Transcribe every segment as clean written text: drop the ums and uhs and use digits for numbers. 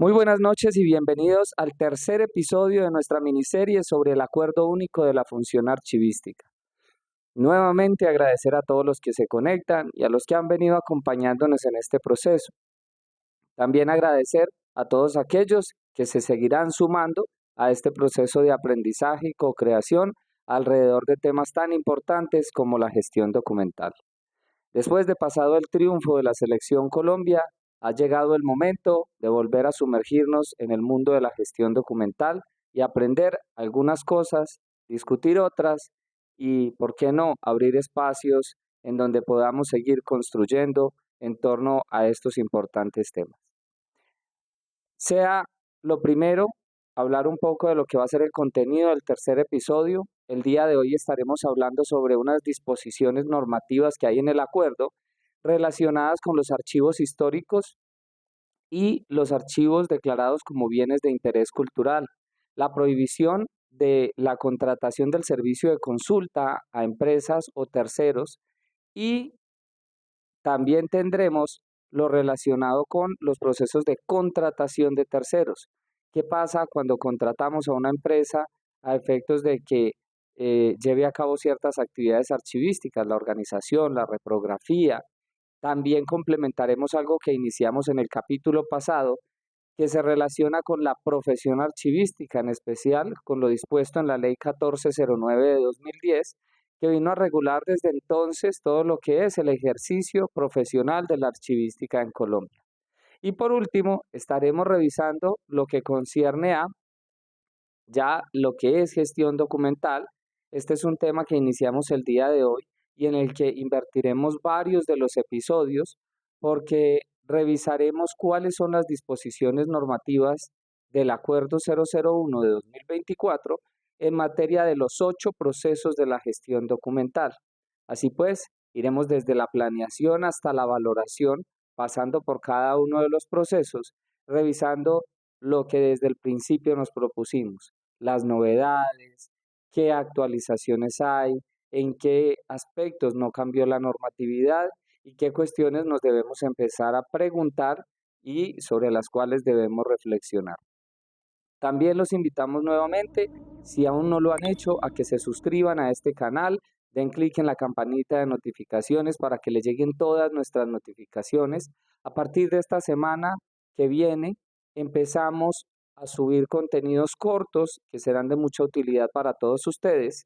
Muy buenas noches y bienvenidos al tercer episodio de nuestra miniserie sobre el Acuerdo Único de la Función Archivística. Nuevamente agradecer a todos los que se conectan y a los que han venido acompañándonos en este proceso. También agradecer a todos aquellos que se seguirán sumando a este proceso de aprendizaje y co-creación alrededor de temas tan importantes como la gestión documental. Después de pasado el triunfo de la Selección Colombia, ha llegado el momento de volver a sumergirnos en el mundo de la gestión documental y aprender algunas cosas, discutir otras y, ¿por qué no?, abrir espacios en donde podamos seguir construyendo en torno a estos importantes temas. Sea lo primero, hablar un poco de lo que va a ser el contenido del tercer episodio. El día de hoy estaremos hablando sobre unas disposiciones normativas que hay en el acuerdo relacionadas con los archivos históricos y los archivos declarados como bienes de interés cultural, la prohibición de la contratación del servicio de consulta a empresas o terceros y también tendremos lo relacionado con los procesos de contratación de terceros. ¿Qué pasa cuando contratamos a una empresa a efectos de que lleve a cabo ciertas actividades archivísticas, la organización, la reprografía? También complementaremos algo que iniciamos en el capítulo pasado, que se relaciona con la profesión archivística, en especial con lo dispuesto en la Ley 1409 de 2010, que vino a regular desde entonces todo lo que es el ejercicio profesional de la archivística en Colombia. Y por último, estaremos revisando lo que concierne a ya lo que es gestión documental. Este es un tema que iniciamos el día de hoy y en el que invertiremos varios de los episodios porque revisaremos cuáles son las disposiciones normativas del Acuerdo 001 de 2024 en materia de los 8 procesos de la gestión documental. Así pues, iremos desde la planeación hasta la valoración, pasando por cada uno de los procesos, revisando lo que desde el principio nos propusimos, las novedades, qué actualizaciones hay, en qué aspectos no cambió la normatividad y qué cuestiones nos debemos empezar a preguntar y sobre las cuales debemos reflexionar. También los invitamos nuevamente, si aún no lo han hecho, a que se suscriban a este canal, den clic en la campanita de notificaciones para que les lleguen todas nuestras notificaciones. A partir de esta semana que viene, empezamos a subir contenidos cortos que serán de mucha utilidad para todos ustedes.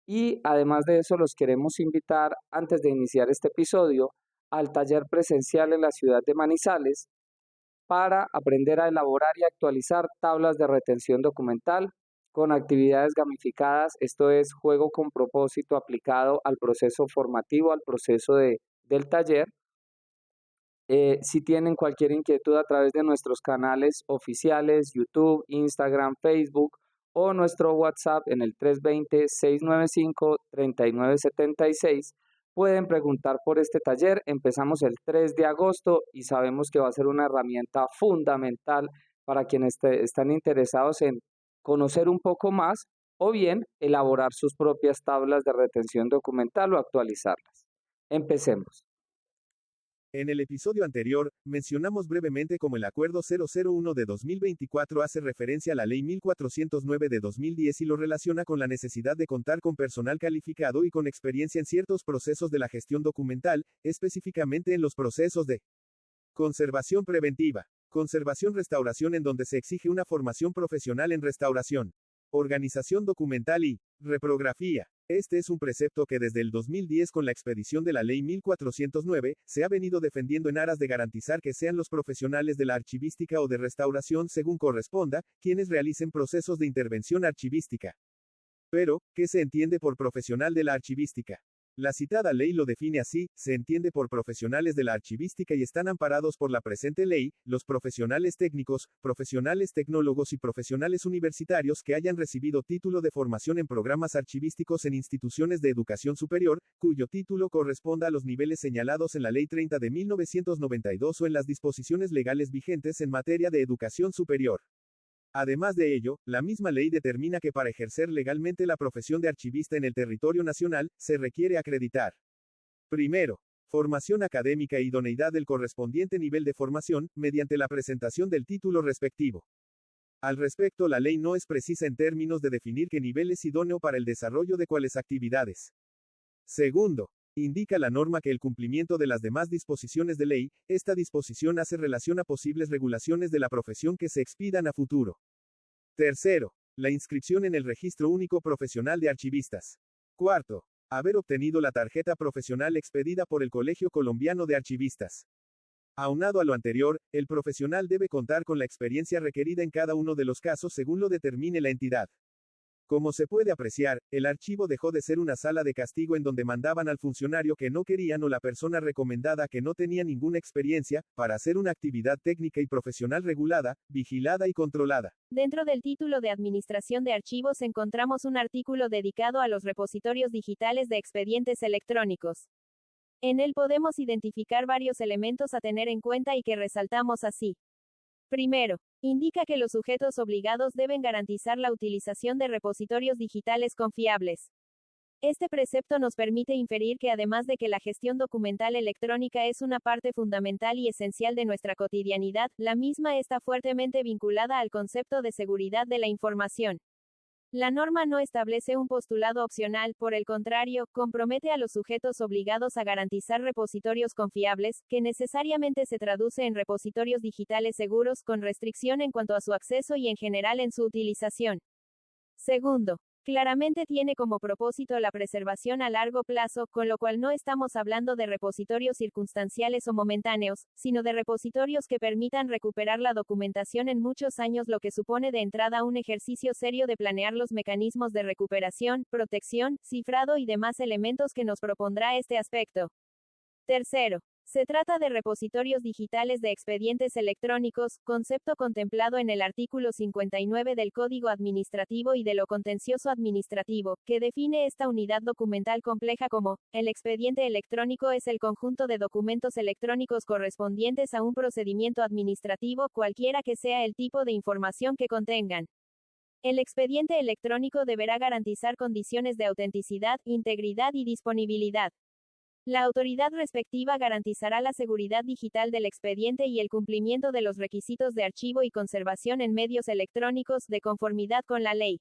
Y además de eso, los queremos invitar, antes de iniciar este episodio, al taller presencial en la ciudad de Manizales, para aprender a elaborar y actualizar tablas de retención documental con actividades gamificadas. Esto es juego con propósito aplicado al proceso formativo, al proceso del taller. Si tienen cualquier inquietud a través de nuestros canales oficiales, YouTube, Instagram, Facebook o nuestro WhatsApp en el 320-695-3976, pueden preguntar por este taller. Empezamos el 3 de agosto y sabemos que va a ser una herramienta fundamental para quienes están interesados en conocer un poco más o bien elaborar sus propias tablas de retención documental o actualizarlas. Empecemos. En el episodio anterior, mencionamos brevemente cómo el Acuerdo 001 de 2024 hace referencia a la Ley 1409 de 2010 y lo relaciona con la necesidad de contar con personal calificado y con experiencia en ciertos procesos de la gestión documental, específicamente en los procesos de conservación preventiva, conservación-restauración en donde se exige una formación profesional en restauración, organización documental y reprografía. Este es un precepto que desde el 2010 con la expedición de la Ley 1409, se ha venido defendiendo en aras de garantizar que sean los profesionales de la archivística o de restauración según corresponda, quienes realicen procesos de intervención archivística. Pero, ¿qué se entiende por profesional de la archivística? La citada ley lo define así: se entiende por profesionales de la archivística y están amparados por la presente ley, los profesionales técnicos, profesionales tecnólogos y profesionales universitarios que hayan recibido título de formación en programas archivísticos en instituciones de educación superior, cuyo título corresponda a los niveles señalados en la Ley 30 de 1992 o en las disposiciones legales vigentes en materia de educación superior. Además de ello, la misma ley determina que para ejercer legalmente la profesión de archivista en el territorio nacional, se requiere acreditar: primero, Formación académica e idoneidad del correspondiente nivel de formación, mediante la presentación del título respectivo. Al respecto, la ley no es precisa en términos de definir qué nivel es idóneo para el desarrollo de cuáles actividades. Segundo, indica la norma que el cumplimiento de las demás disposiciones de ley, esta disposición hace relación a posibles regulaciones de la profesión que se expidan a futuro. Tercero, la inscripción en el Registro Único Profesional de Archivistas. Cuarto, haber obtenido la tarjeta profesional expedida por el Colegio Colombiano de Archivistas. Aunado a lo anterior, el profesional debe contar con la experiencia requerida en cada uno de los casos según lo determine la entidad. Como se puede apreciar, el archivo dejó de ser una sala de castigo en donde mandaban al funcionario que no querían o la persona recomendada que no tenía ninguna experiencia, para hacer una actividad técnica y profesional regulada, vigilada y controlada. Dentro del título de Administración de Archivos encontramos un artículo dedicado a los repositorios digitales de expedientes electrónicos. En él podemos identificar varios elementos a tener en cuenta y que resaltamos así. Primero, indica que los sujetos obligados deben garantizar la utilización de repositorios digitales confiables. Este precepto nos permite inferir que además de que la gestión documental electrónica es una parte fundamental y esencial de nuestra cotidianidad, la misma está fuertemente vinculada al concepto de seguridad de la información. La norma no establece un postulado opcional, por el contrario, compromete a los sujetos obligados a garantizar repositorios confiables, que necesariamente se traduce en repositorios digitales seguros, con restricción en cuanto a su acceso y en general en su utilización. Segundo, claramente tiene como propósito la preservación a largo plazo, con lo cual no estamos hablando de repositorios circunstanciales o momentáneos, sino de repositorios que permitan recuperar la documentación en muchos años, lo que supone de entrada un ejercicio serio de planear los mecanismos de recuperación, protección, cifrado y demás elementos que nos propondrá este aspecto. Tercero, se trata de repositorios digitales de expedientes electrónicos, concepto contemplado en el artículo 59 del Código Administrativo y de lo Contencioso Administrativo, que define esta unidad documental compleja como: el expediente electrónico es el conjunto de documentos electrónicos correspondientes a un procedimiento administrativo, cualquiera que sea el tipo de información que contengan. El expediente electrónico deberá garantizar condiciones de autenticidad, integridad y disponibilidad. La autoridad respectiva garantizará la seguridad digital del expediente y el cumplimiento de los requisitos de archivo y conservación en medios electrónicos, de conformidad con la ley.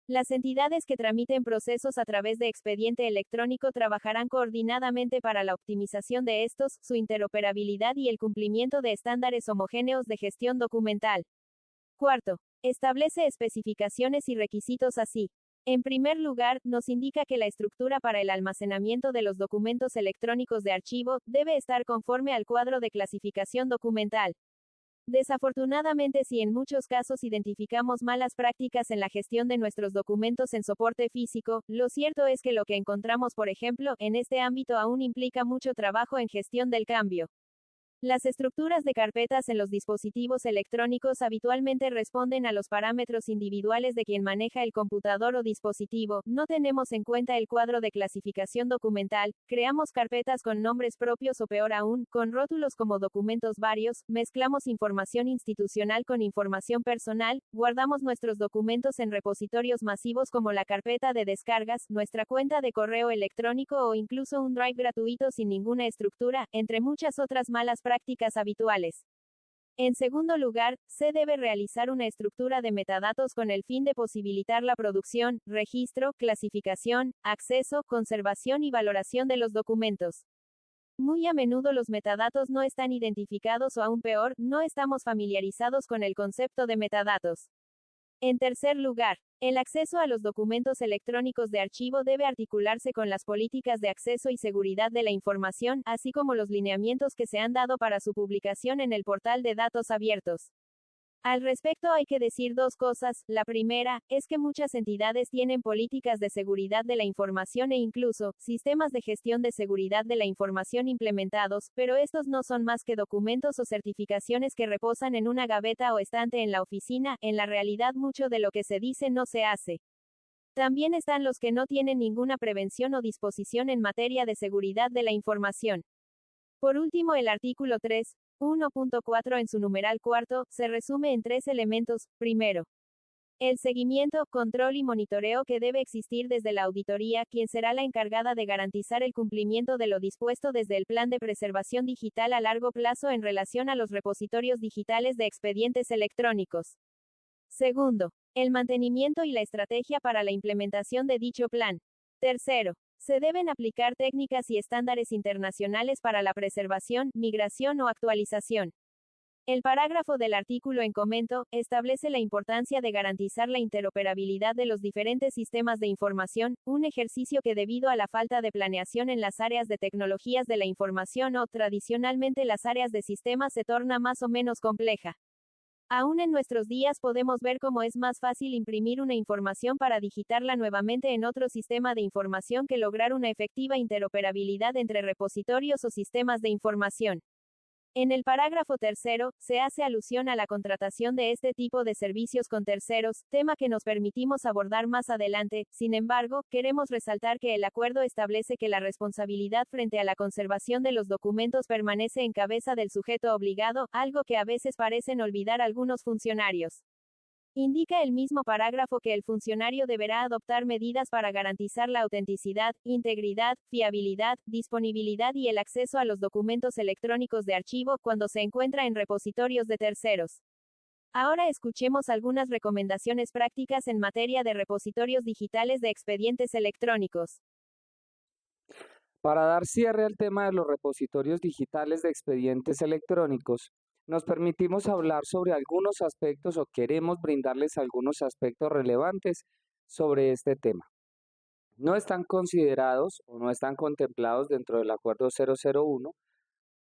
Las entidades que tramiten procesos a través de expediente electrónico trabajarán coordinadamente para la optimización de estos, su interoperabilidad y el cumplimiento de estándares homogéneos de gestión documental. Cuarto, establece especificaciones y requisitos así. En primer lugar, nos indica que la estructura para el almacenamiento de los documentos electrónicos de archivo debe estar conforme al cuadro de clasificación documental. Desafortunadamente, si en muchos casos identificamos malas prácticas en la gestión de nuestros documentos en soporte físico, lo cierto es que lo que encontramos, por ejemplo, en este ámbito aún implica mucho trabajo en gestión del cambio. Las estructuras de carpetas en los dispositivos electrónicos habitualmente responden a los parámetros individuales de quien maneja el computador o dispositivo. No tenemos en cuenta el cuadro de clasificación documental, creamos carpetas con nombres propios o peor aún, con rótulos como documentos varios, mezclamos información institucional con información personal, guardamos nuestros documentos en repositorios masivos como la carpeta de descargas, nuestra cuenta de correo electrónico o incluso un drive gratuito sin ninguna estructura, entre muchas otras malas prácticas habituales. En segundo lugar, se debe realizar una estructura de metadatos con el fin de posibilitar la producción, registro, clasificación, acceso, conservación y valoración de los documentos. Muy a menudo los metadatos no están identificados o aún peor, no estamos familiarizados con el concepto de metadatos. En tercer lugar, el acceso a los documentos electrónicos de archivo debe articularse con las políticas de acceso y seguridad de la información, así como los lineamientos que se han dado para su publicación en el portal de datos abiertos. Al respecto hay que decir dos cosas. La primera, es que muchas entidades tienen políticas de seguridad de la información e incluso, sistemas de gestión de seguridad de la información implementados, pero estos no son más que documentos o certificaciones que reposan en una gaveta o estante en la oficina. En la realidad mucho de lo que se dice no se hace. También están los que no tienen ninguna prevención o disposición en materia de seguridad de la información. Por último, el artículo 3.1.4 en su numeral cuarto, se resume en tres elementos. Primero, El seguimiento, control y monitoreo que debe existir desde la auditoría, quien será la encargada de garantizar el cumplimiento de lo dispuesto desde el Plan de Preservación Digital a largo plazo en relación a los repositorios digitales de expedientes electrónicos. Segundo, el mantenimiento y la estrategia para la implementación de dicho plan. Tercero, se deben aplicar técnicas y estándares internacionales para la preservación, migración o actualización. El parágrafo del artículo en comento establece la importancia de garantizar la interoperabilidad de los diferentes sistemas de información, un ejercicio que debido a la falta de planeación en las áreas de tecnologías de la información o tradicionalmente las áreas de sistemas se torna más o menos compleja. Aún en nuestros días podemos ver cómo es más fácil imprimir una información para digitarla nuevamente en otro sistema de información que lograr una efectiva interoperabilidad entre repositorios o sistemas de información. En el parágrafo tercero, se hace alusión a la contratación de este tipo de servicios con terceros, tema que nos permitimos abordar más adelante. Sin embargo, queremos resaltar que el acuerdo establece que la responsabilidad frente a la conservación de los documentos permanece en cabeza del sujeto obligado, algo que a veces parecen olvidar algunos funcionarios. Indica el mismo parágrafo que el funcionario deberá adoptar medidas para garantizar la autenticidad, integridad, fiabilidad, disponibilidad y el acceso a los documentos electrónicos de archivo cuando se encuentra en repositorios de terceros. Ahora escuchemos algunas recomendaciones prácticas en materia de repositorios digitales de expedientes electrónicos. Para dar cierre al tema de los repositorios digitales de expedientes electrónicos, nos permitimos hablar sobre algunos aspectos o queremos brindarles algunos aspectos relevantes sobre este tema. No están considerados o no están contemplados dentro del Acuerdo 001,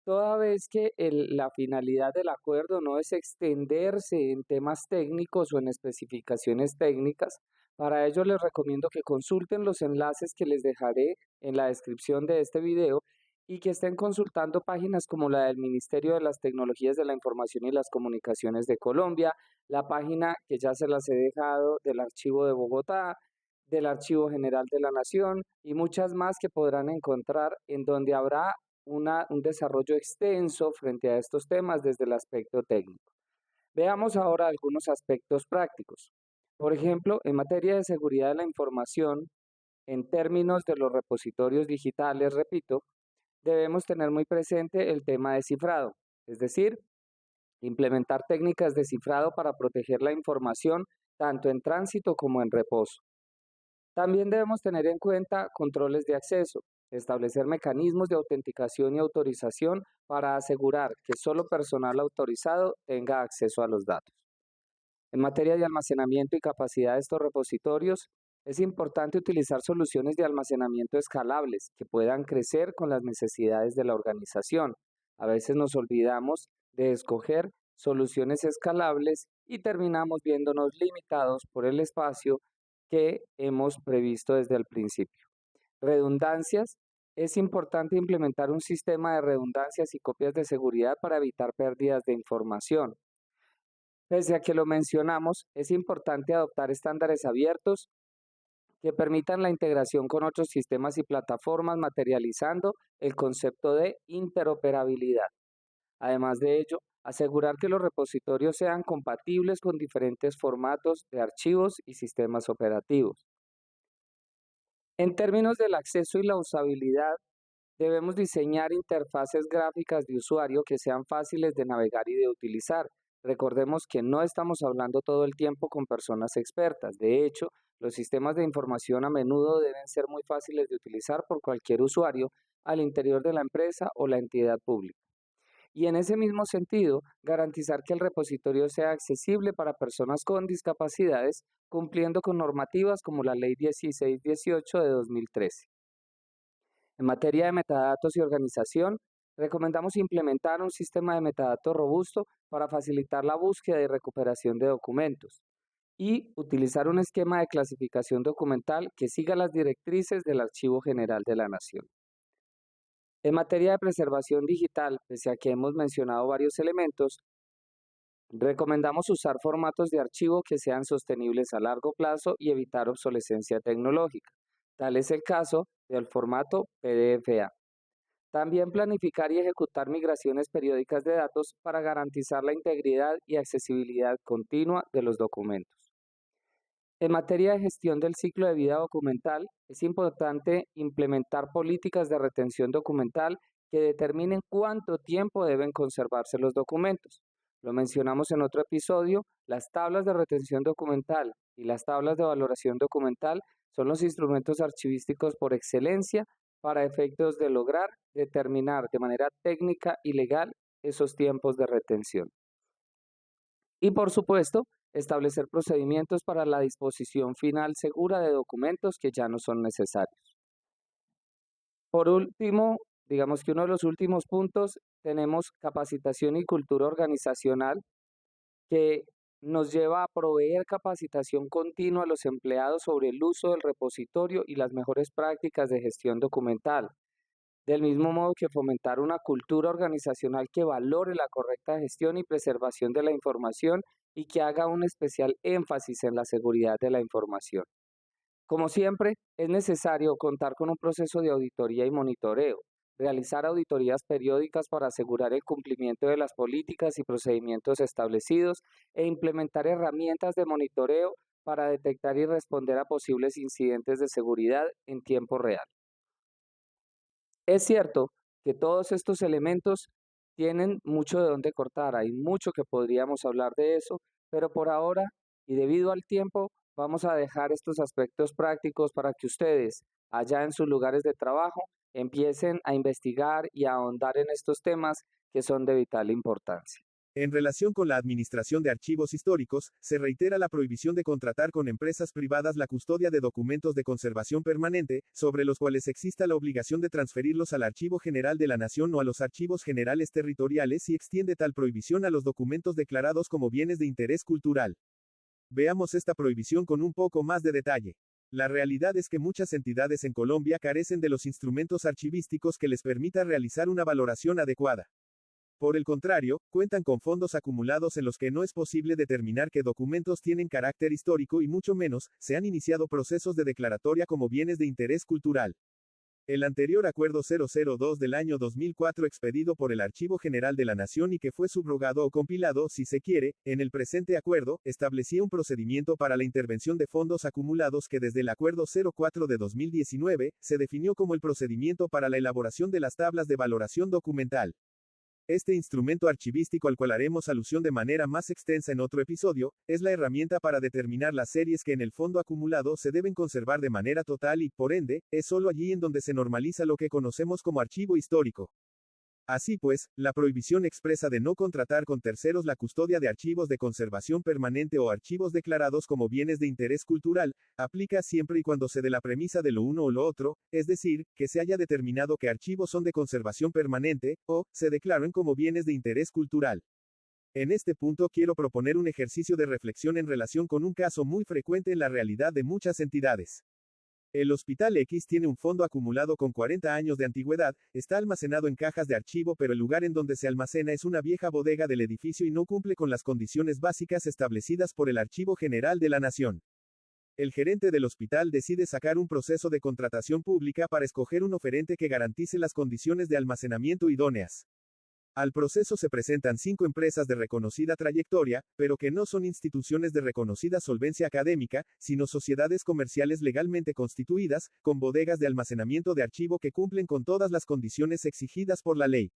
toda vez que la finalidad del acuerdo no es extenderse en temas técnicos o en especificaciones técnicas. Para ello les recomiendo que consulten los enlaces que les dejaré en la descripción de este video y que estén consultando páginas como la del Ministerio de las Tecnologías de la Información y las Comunicaciones de Colombia, la página que ya se las he dejado del Archivo de Bogotá, del Archivo General de la Nación y muchas más que podrán encontrar en donde habrá un desarrollo extenso frente a estos temas desde el aspecto técnico. Veamos ahora algunos aspectos prácticos. Por ejemplo, en materia de seguridad de la información, en términos de los repositorios digitales, repito, debemos tener muy presente el tema de cifrado, es decir, implementar técnicas de cifrado para proteger la información tanto en tránsito como en reposo. También debemos tener en cuenta controles de acceso, establecer mecanismos de autenticación y autorización para asegurar que solo personal autorizado tenga acceso a los datos. En materia de almacenamiento y capacidad de estos repositorios, es importante utilizar soluciones de almacenamiento escalables que puedan crecer con las necesidades de la organización. A veces nos olvidamos de escoger soluciones escalables y terminamos viéndonos limitados por el espacio que hemos previsto desde el principio. Redundancias. Es importante implementar un sistema de redundancias y copias de seguridad para evitar pérdidas de información. Pese a que lo mencionamos, es importante adoptar estándares abiertos que permitan la integración con otros sistemas y plataformas, materializando el concepto de interoperabilidad. Además de ello, asegurar que los repositorios sean compatibles con diferentes formatos de archivos y sistemas operativos. En términos del acceso y la usabilidad, debemos diseñar interfaces gráficas de usuario que sean fáciles de navegar y de utilizar. Recordemos que no estamos hablando todo el tiempo con personas expertas. De hecho, los sistemas de información a menudo deben ser muy fáciles de utilizar por cualquier usuario al interior de la empresa o la entidad pública. Y en ese mismo sentido, garantizar que el repositorio sea accesible para personas con discapacidades, cumpliendo con normativas como la Ley 1618 de 2013. En materia de metadatos y organización, recomendamos implementar un sistema de metadatos robusto para facilitar la búsqueda y recuperación de documentos y utilizar un esquema de clasificación documental que siga las directrices del Archivo General de la Nación. En materia de preservación digital, pese a que hemos mencionado varios elementos, recomendamos usar formatos de archivo que sean sostenibles a largo plazo y evitar obsolescencia tecnológica. Tal es el caso del formato PDFA. También planificar y ejecutar migraciones periódicas de datos para garantizar la integridad y accesibilidad continua de los documentos. En materia de gestión del ciclo de vida documental, es importante implementar políticas de retención documental que determinen cuánto tiempo deben conservarse los documentos. Lo mencionamos en otro episodio, las tablas de retención documental y las tablas de valoración documental son los instrumentos archivísticos por excelencia para efectos de lograr determinar de manera técnica y legal esos tiempos de retención. Y por supuesto, establecer procedimientos para la disposición final segura de documentos que ya no son necesarios. Por último, digamos que uno de los últimos puntos, tenemos capacitación y cultura organizacional que nos lleva a proveer capacitación continua a los empleados sobre el uso del repositorio y las mejores prácticas de gestión documental. Del mismo modo que fomentar una cultura organizacional que valore la correcta gestión y preservación de la información y que haga un especial énfasis en la seguridad de la información. Como siempre, es necesario contar con un proceso de auditoría y monitoreo, realizar auditorías periódicas para asegurar el cumplimiento de las políticas y procedimientos establecidos e implementar herramientas de monitoreo para detectar y responder a posibles incidentes de seguridad en tiempo real. Es cierto que todos estos elementos tienen mucho de dónde cortar, hay mucho que podríamos hablar de eso, pero por ahora y debido al tiempo vamos a dejar estos aspectos prácticos para que ustedes allá en sus lugares de trabajo empiecen a investigar y a ahondar en estos temas que son de vital importancia. En relación con la administración de archivos históricos, se reitera la prohibición de contratar con empresas privadas la custodia de documentos de conservación permanente, sobre los cuales exista la obligación de transferirlos al Archivo General de la Nación o a los archivos generales territoriales y extiende tal prohibición a los documentos declarados como bienes de interés cultural. Veamos esta prohibición con un poco más de detalle. La realidad es que muchas entidades en Colombia carecen de los instrumentos archivísticos que les permita realizar una valoración adecuada. Por el contrario, cuentan con fondos acumulados en los que no es posible determinar qué documentos tienen carácter histórico y mucho menos, se han iniciado procesos de declaratoria como bienes de interés cultural. El anterior Acuerdo 002 del año 2004 expedido por el Archivo General de la Nación y que fue subrogado o compilado, si se quiere, en el presente acuerdo, establecía un procedimiento para la intervención de fondos acumulados que desde el Acuerdo 04 de 2019, se definió como el procedimiento para la elaboración de las tablas de valoración documental. Este instrumento archivístico al cual haremos alusión de manera más extensa en otro episodio, es la herramienta para determinar las series que en el fondo acumulado se deben conservar de manera total y, por ende, es solo allí en donde se normaliza lo que conocemos como archivo histórico. Así pues, la prohibición expresa de no contratar con terceros la custodia de archivos de conservación permanente o archivos declarados como bienes de interés cultural, aplica siempre y cuando se dé la premisa de lo uno o lo otro, es decir, que se haya determinado que archivos son de conservación permanente, o, se declaren como bienes de interés cultural. En este punto quiero proponer un ejercicio de reflexión en relación con un caso muy frecuente en la realidad de muchas entidades. El Hospital X tiene un fondo acumulado con 40 años de antigüedad, está almacenado en cajas de archivo pero el lugar en donde se almacena es una vieja bodega del edificio y no cumple con las condiciones básicas establecidas por el Archivo General de la Nación. El gerente del hospital decide sacar un proceso de contratación pública para escoger un oferente que garantice las condiciones de almacenamiento idóneas. Al proceso se presentan 5 empresas de reconocida trayectoria, pero que no son instituciones de reconocida solvencia académica, sino sociedades comerciales legalmente constituidas, con bodegas de almacenamiento de archivo que cumplen con todas las condiciones exigidas por la ley.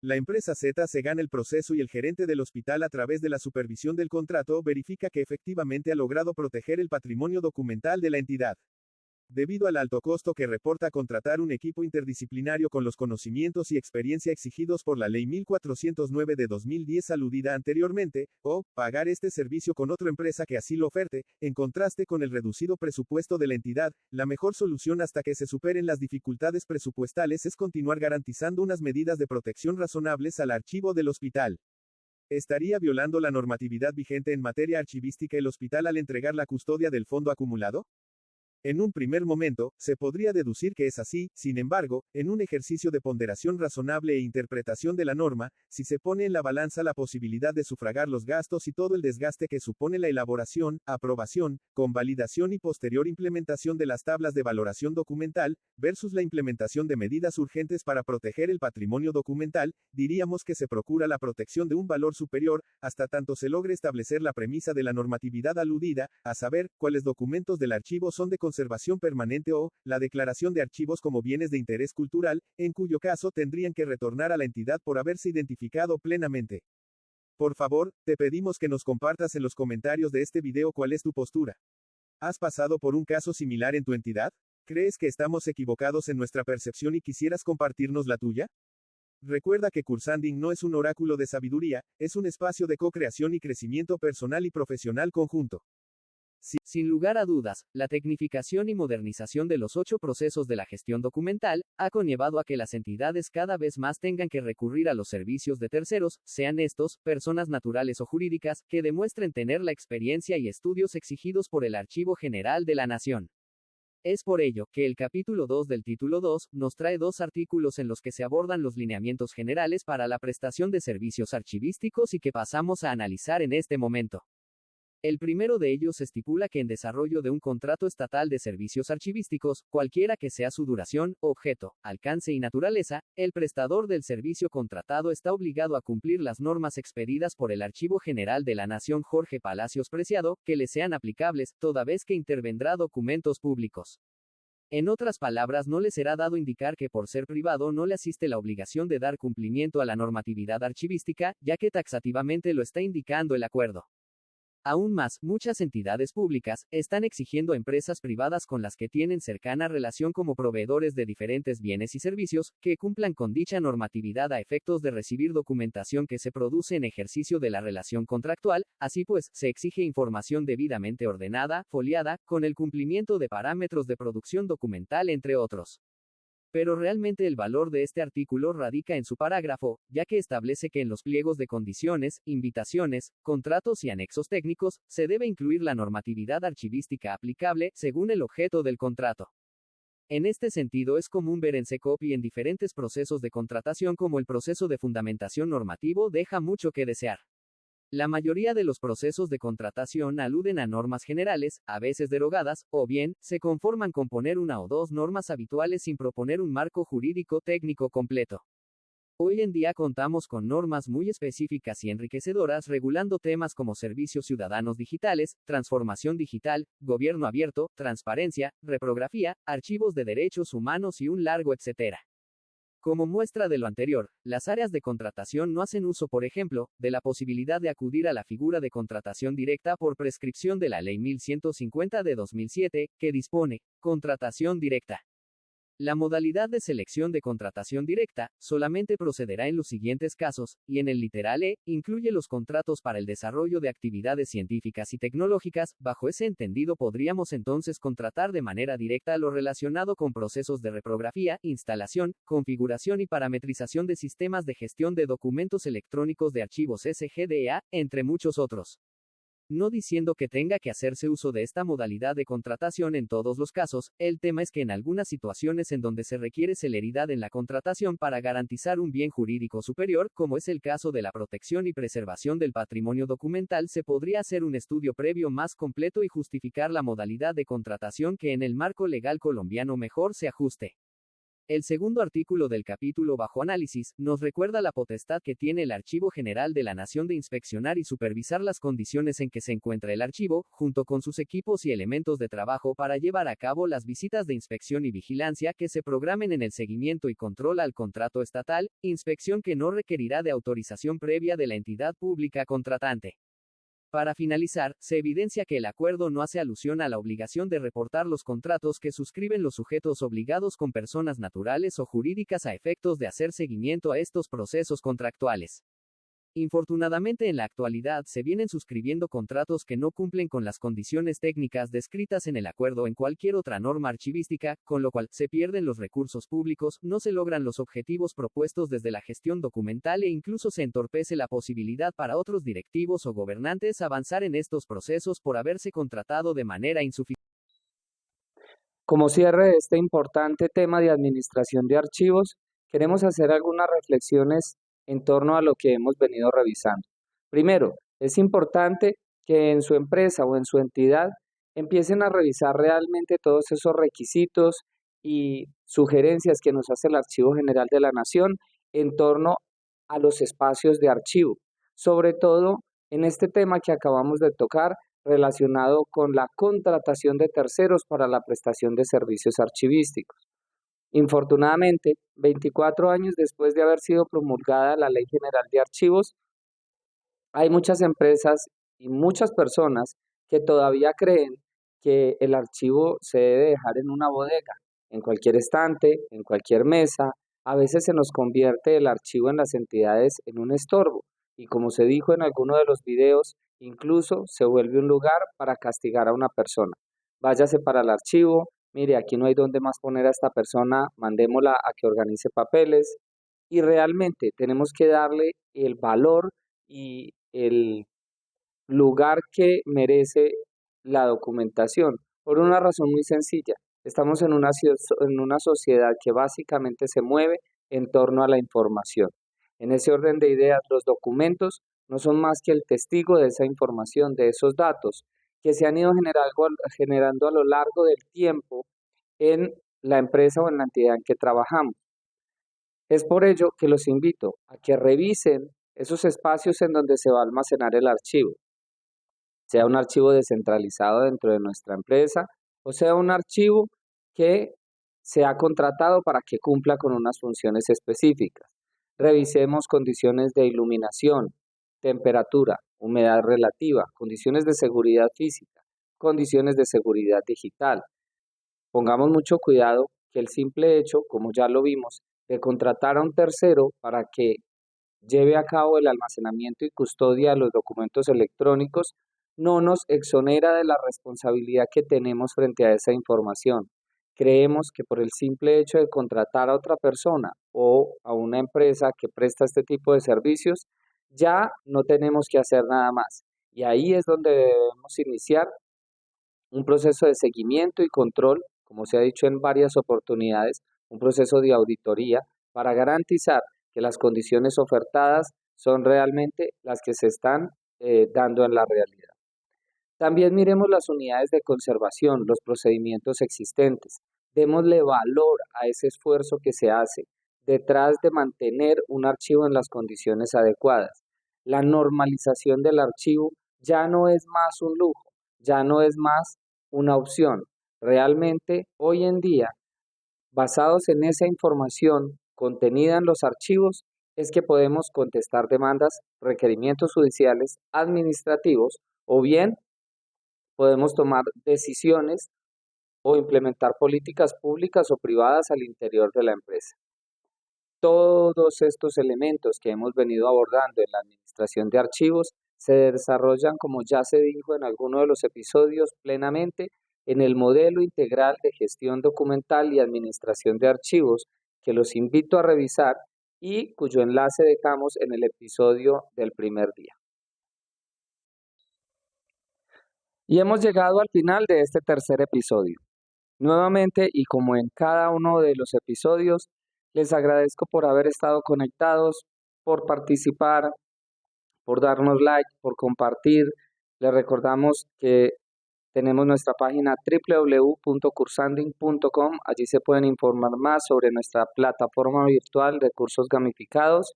La empresa Z se gana el proceso y el gerente del hospital a través de la supervisión del contrato verifica que efectivamente ha logrado proteger el patrimonio documental de la entidad. Debido al alto costo que reporta contratar un equipo interdisciplinario con los conocimientos y experiencia exigidos por la Ley 1409 de 2010 aludida anteriormente, o pagar este servicio con otra empresa que así lo oferte, en contraste con el reducido presupuesto de la entidad, la mejor solución hasta que se superen las dificultades presupuestales es continuar garantizando unas medidas de protección razonables al archivo del hospital. ¿Estaría violando la normatividad vigente en materia archivística el hospital al entregar la custodia del fondo acumulado? En un primer momento, se podría deducir que es así, sin embargo, en un ejercicio de ponderación razonable e interpretación de la norma, si se pone en la balanza la posibilidad de sufragar los gastos y todo el desgaste que supone la elaboración, aprobación, convalidación y posterior implementación de las tablas de valoración documental, versus la implementación de medidas urgentes para proteger el patrimonio documental, diríamos que se procura la protección de un valor superior, hasta tanto se logre establecer la premisa de la normatividad aludida, a saber, cuáles documentos del archivo son de conservación permanente o, la declaración de archivos como bienes de interés cultural, en cuyo caso tendrían que retornar a la entidad por haberse identificado plenamente. Por favor, te pedimos que nos compartas en los comentarios de este video cuál es tu postura. ¿Has pasado por un caso similar en tu entidad? ¿Crees que estamos equivocados en nuestra percepción y quisieras compartirnos la tuya? Recuerda que Cursanding no es un oráculo de sabiduría, es un espacio de co-creación y crecimiento personal y profesional conjunto. Sin lugar a dudas, la tecnificación y modernización de los 8 procesos de la gestión documental ha conllevado a que las entidades cada vez más tengan que recurrir a los servicios de terceros, sean estos, personas naturales o jurídicas, que demuestren tener la experiencia y estudios exigidos por el Archivo General de la Nación. Es por ello que el capítulo 2 del título 2 nos trae 2 artículos en los que se abordan los lineamientos generales para la prestación de servicios archivísticos y que pasamos a analizar en este momento. El primero de ellos estipula que en desarrollo de un contrato estatal de servicios archivísticos, cualquiera que sea su duración, objeto, alcance y naturaleza, el prestador del servicio contratado está obligado a cumplir las normas expedidas por el Archivo General de la Nación Jorge Palacios Preciado, que le sean aplicables, toda vez que intervendrá documentos públicos. En otras palabras, no le será dado indicar que por ser privado no le asiste la obligación de dar cumplimiento a la normatividad archivística, ya que taxativamente lo está indicando el acuerdo. Aún más, muchas entidades públicas están exigiendo a empresas privadas con las que tienen cercana relación como proveedores de diferentes bienes y servicios, que cumplan con dicha normatividad a efectos de recibir documentación que se produce en ejercicio de la relación contractual, así pues, se exige información debidamente ordenada, foliada, con el cumplimiento de parámetros de producción documental entre otros. Pero realmente el valor de este artículo radica en su parágrafo, ya que establece que en los pliegos de condiciones, invitaciones, contratos y anexos técnicos, se debe incluir la normatividad archivística aplicable, según el objeto del contrato. En este sentido es común ver en SECOP y en diferentes procesos de contratación como el proceso de fundamentación normativo deja mucho que desear. La mayoría de los procesos de contratación aluden a normas generales, a veces derogadas, o bien, se conforman con poner una o dos normas habituales sin proponer un marco jurídico técnico completo. Hoy en día contamos con normas muy específicas y enriquecedoras regulando temas como servicios ciudadanos digitales, transformación digital, gobierno abierto, transparencia, reprografía, archivos de derechos humanos y un largo etcétera. Como muestra de lo anterior, las áreas de contratación no hacen uso, por ejemplo, de la posibilidad de acudir a la figura de contratación directa por prescripción de la Ley 1150 de 2007, que dispone, contratación directa. La modalidad de selección de contratación directa solamente procederá en los siguientes casos, y en el literal E, incluye los contratos para el desarrollo de actividades científicas y tecnológicas. Bajo ese entendido podríamos entonces contratar de manera directa lo relacionado con procesos de reprografía, instalación, configuración y parametrización de sistemas de gestión de documentos electrónicos de archivos SGDA, entre muchos otros. No diciendo que tenga que hacerse uso de esta modalidad de contratación en todos los casos, el tema es que en algunas situaciones en donde se requiere celeridad en la contratación para garantizar un bien jurídico superior, como es el caso de la protección y preservación del patrimonio documental, se podría hacer un estudio previo más completo y justificar la modalidad de contratación que en el marco legal colombiano mejor se ajuste. El segundo artículo del capítulo bajo análisis nos recuerda la potestad que tiene el Archivo General de la Nación de inspeccionar y supervisar las condiciones en que se encuentra el archivo, junto con sus equipos y elementos de trabajo para llevar a cabo las visitas de inspección y vigilancia que se programen en el seguimiento y control al contrato estatal, inspección que no requerirá de autorización previa de la entidad pública contratante. Para finalizar, se evidencia que el acuerdo no hace alusión a la obligación de reportar los contratos que suscriben los sujetos obligados con personas naturales o jurídicas a efectos de hacer seguimiento a estos procesos contractuales. Infortunadamente en la actualidad se vienen suscribiendo contratos que no cumplen con las condiciones técnicas descritas en el acuerdo o en cualquier otra norma archivística, con lo cual, se pierden los recursos públicos, no se logran los objetivos propuestos desde la gestión documental e incluso se entorpece la posibilidad para otros directivos o gobernantes avanzar en estos procesos por haberse contratado de manera insuficiente. Como cierre de este importante tema de administración de archivos, queremos hacer algunas reflexiones en torno a lo que hemos venido revisando. Primero, es importante que en su empresa o en su entidad empiecen a revisar realmente todos esos requisitos y sugerencias que nos hace el Archivo General de la Nación en torno a los espacios de archivo, sobre todo en este tema que acabamos de tocar relacionado con la contratación de terceros para la prestación de servicios archivísticos. Infortunadamente, 24 años después de haber sido promulgada la Ley General de Archivos, hay muchas empresas y muchas personas que todavía creen que el archivo se debe dejar en una bodega, en cualquier estante, en cualquier mesa. A veces se nos convierte el archivo en las entidades en un estorbo y, como se dijo en alguno de los videos, incluso se vuelve un lugar para castigar a una persona. Váyase para el archivo, mire, aquí no hay dónde más poner a esta persona, mandémosla a que organice papeles, y realmente tenemos que darle el valor y el lugar que merece la documentación, por una razón muy sencilla. Estamos en una sociedad que básicamente se mueve en torno a la información. En ese orden de ideas, los documentos no son más que el testigo de esa información, de esos datos que se han ido generando a lo largo del tiempo en la empresa o en la entidad en que trabajamos. Es por ello que los invito a que revisen esos espacios en donde se va a almacenar el archivo, sea un archivo descentralizado dentro de nuestra empresa o sea un archivo que se ha contratado para que cumpla con unas funciones específicas. Revisemos condiciones de iluminación, temperatura, humedad relativa, condiciones de seguridad física, condiciones de seguridad digital. Pongamos mucho cuidado que el simple hecho, como ya lo vimos, de contratar a un tercero para que lleve a cabo el almacenamiento y custodia de los documentos electrónicos no nos exonera de la responsabilidad que tenemos frente a esa información. Creemos que por el simple hecho de contratar a otra persona o a una empresa que presta este tipo de servicios, ya no tenemos que hacer nada más. Y ahí es donde debemos iniciar un proceso de seguimiento y control, como se ha dicho en varias oportunidades, un proceso de auditoría para garantizar que las condiciones ofertadas son realmente las que se están dando en la realidad. También miremos las unidades de conservación, los procedimientos existentes. Démosle valor a ese esfuerzo que se hace detrás de mantener un archivo en las condiciones adecuadas. La normalización del archivo ya no es más un lujo, ya no es más una opción. Realmente, hoy en día, basados en esa información contenida en los archivos, es que podemos contestar demandas, requerimientos judiciales, administrativos, o bien podemos tomar decisiones o implementar políticas públicas o privadas al interior de la empresa. Todos estos elementos que hemos venido abordando en la administración de archivos se desarrollan, como ya se dijo en alguno de los episodios, plenamente en el modelo integral de gestión documental y administración de archivos, que los invito a revisar y cuyo enlace dejamos en el episodio del primer día. Y hemos llegado al final de este tercer episodio. Nuevamente, y como en cada uno de los episodios, les agradezco por haber estado conectados, por participar, por darnos like, por compartir. Les recordamos que tenemos nuestra página www.cursanding.com. Allí se pueden informar más sobre nuestra plataforma virtual de cursos gamificados.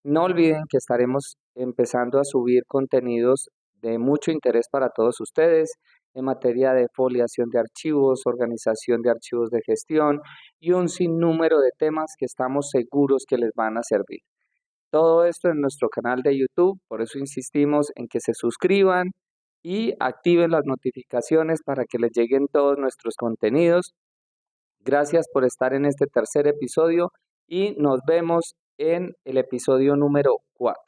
No olviden que estaremos empezando a subir contenidos de mucho interés para todos ustedes en materia de foliación de archivos, organización de archivos de gestión y un sinnúmero de temas que estamos seguros que les van a servir. Todo esto en nuestro canal de YouTube, por eso insistimos en que se suscriban y activen las notificaciones para que les lleguen todos nuestros contenidos. Gracias por estar en este tercer episodio y nos vemos en el episodio número 4.